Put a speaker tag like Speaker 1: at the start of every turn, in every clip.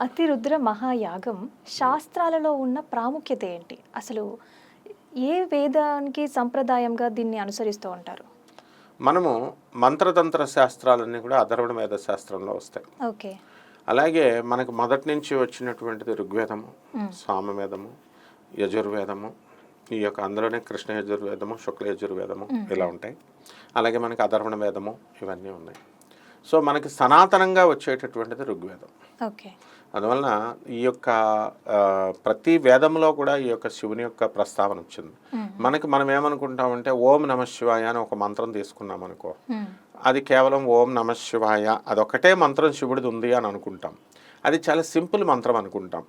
Speaker 1: అతిరుద్ర మహాయాగం శాస్త్రాలలో ఉన్న ప్రాముఖ్యత ఏంటి? అసలు ఏ వేదానికి సంప్రదాయంగా దీన్ని అనుసరిస్తూ ఉంటారు?
Speaker 2: మనము మంత్రతంత్ర శాస్త్రాలన్నీ కూడా అధర్వణ వేద శాస్త్రంలో వస్తాయి.
Speaker 1: ఓకే.
Speaker 2: అలాగే మనకు మొదటి నుంచి వచ్చినటువంటిది ఋగ్వేదము, సామవేదము, యజుర్వేదము, ఈ యొక్క అందులోనే కృష్ణ యజుర్వేదము, శుక్ల యజుర్వేదము ఇలా ఉంటాయి. అలాగే మనకి అధర్వణ వేదము ఇవన్నీ ఉన్నాయి. సో మనకి సనాతనంగా వచ్చేటటువంటిది ఋగ్వేదం.
Speaker 1: ఓకే.
Speaker 2: అందువలన ఈ యొక్క ప్రతి వేదంలో కూడా ఈ యొక్క శివుని యొక్క ప్రస్తావన వచ్చింది. మనం ఏమనుకుంటామంటే ఓం నమ శివాయ అని ఒక మంత్రం తీసుకున్నాం అనుకో, అది కేవలం ఓం నమ శివాయ అదొకటే మంత్రం శివుడిది ఉంది అని అనుకుంటాం. అది చాలా సింపుల్ మంత్రం అనుకుంటాం.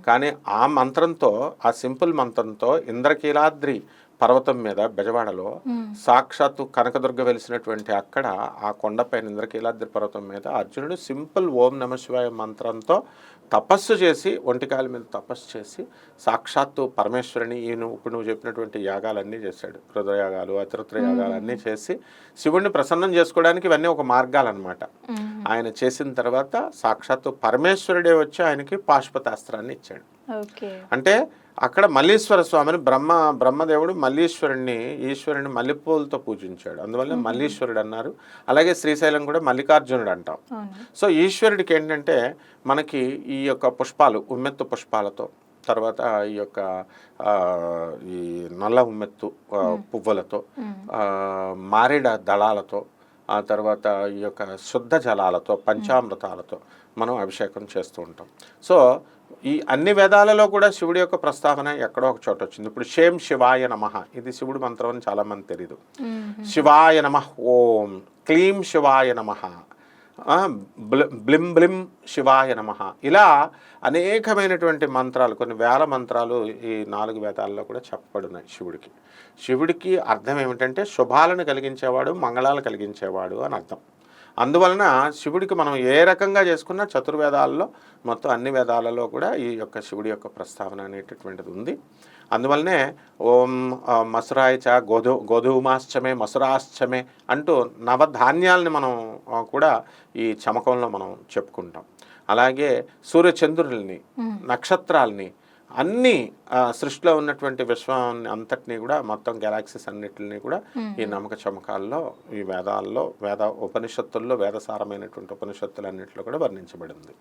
Speaker 2: కానీ ఆ మంత్రంతో, ఆ సింపుల్ మంత్రంతో ఇంద్రకీలాద్రి పర్వతం మీద బెజవాడలో సాక్షాత్తు కనకదుర్గ వెలిసినటువంటి అక్కడ ఆ కొండపైన ఇంద్రకీలాద్రి పర్వతం మీద అర్జునుడు సింపుల్ ఓం నమ శివాయ మంత్రంతో తపస్సు చేసి, ఒంటికాల మీద తపస్సు చేసి సాక్షాత్తు పరమేశ్వరుని ఇప్పుడు నువ్వు చెప్పినటువంటి యాగాలన్నీ చేశాడు. రుద్రయాగాలు, అతిరుద్ర యాగాలు అన్నీ చేసి శివుడిని ప్రసన్నం చేసుకోవడానికి ఇవన్నీ ఒక మార్గాలన్నమాట. ఆయన చేసిన తర్వాత సాక్షాత్తు పరమేశ్వరుడే వచ్చి ఆయనకి పాశుపతాస్త్రాన్ని ఇచ్చాడు. అంటే అక్కడ మల్లీశ్వర స్వామిని బ్రహ్మదేవుడు ఈశ్వరుని మల్లెపూలతో పూజించాడు. అందువల్ల మల్లీశ్వరుడు అన్నారు. అలాగే శ్రీశైలం కూడా మల్లికార్జునుడు అంటాం. సో ఈశ్వరుడికి ఏంటంటే మనకి ఈ యొక్క పుష్పాలు, ఉమ్మెత్తు పుష్పాలతో, తర్వాత ఈ యొక్క ఈ నల్ల ఉమ్మెత్తు పువ్వులతో, మారేడ దళాలతో, ఆ తర్వాత ఈ యొక్క శుద్ధ జలాలతో, పంచామృతాలతో మనం అభిషేకం చేస్తూ ఉంటాం. సో ఈ అన్ని వేదాలలో కూడా శివుడి యొక్క ప్రస్తావన ఎక్కడో ఒక చోట వచ్చింది. ఇప్పుడు షేం శివాయ నమః, ఇది శివుడి మంత్రం అని చాలామంది తెలియదు. శివాయ నమః ఓం, క్లీం శివాయ నమః, బ్లిం బ్లిం శివాయ నమః, ఇలా అనేకమైనటువంటి మంత్రాలు, కొన్ని వేల మంత్రాలు ఈ 4 వేదాల్లో కూడా చెప్పబడినాయి శివుడికి. శివుడికి అర్థం ఏమిటంటే శుభాలను కలిగించేవాడు, మంగళాలు కలిగించేవాడు అని అర్థం. అందువలన శివుడికి మనం ఏ రకంగా చేసుకున్నా చతుర్వేదాల్లో మొత్తం అన్ని వేదాలలో కూడా ఈ యొక్క శివుడి యొక్క ప్రస్తావన అనేటటువంటిది ఉంది. అందువల్లనే ఓం మసురాయ చ గోధుమాశ్చమే మసురాశ్చమే అంటూ నవధాన్యాలని మనం కూడా ఈ చమకంలో మనం చెప్పుకుంటాం. అలాగే సూర్యచంద్రుల్ని, నక్షత్రాలని, అన్ని సృష్టిలో ఉన్నటువంటి విశ్వాన్ని అంతటినీ కూడా, మొత్తం గెలాక్సీస్ అన్నిటిని కూడా ఈ నమ్మక చమకాల్లో, ఈ వేదాల్లో, ఉపనిషత్తుల్లో, వేదసారమైనటువంటి ఉపనిషత్తులన్నింటిలో కూడా వర్ణించబడింది.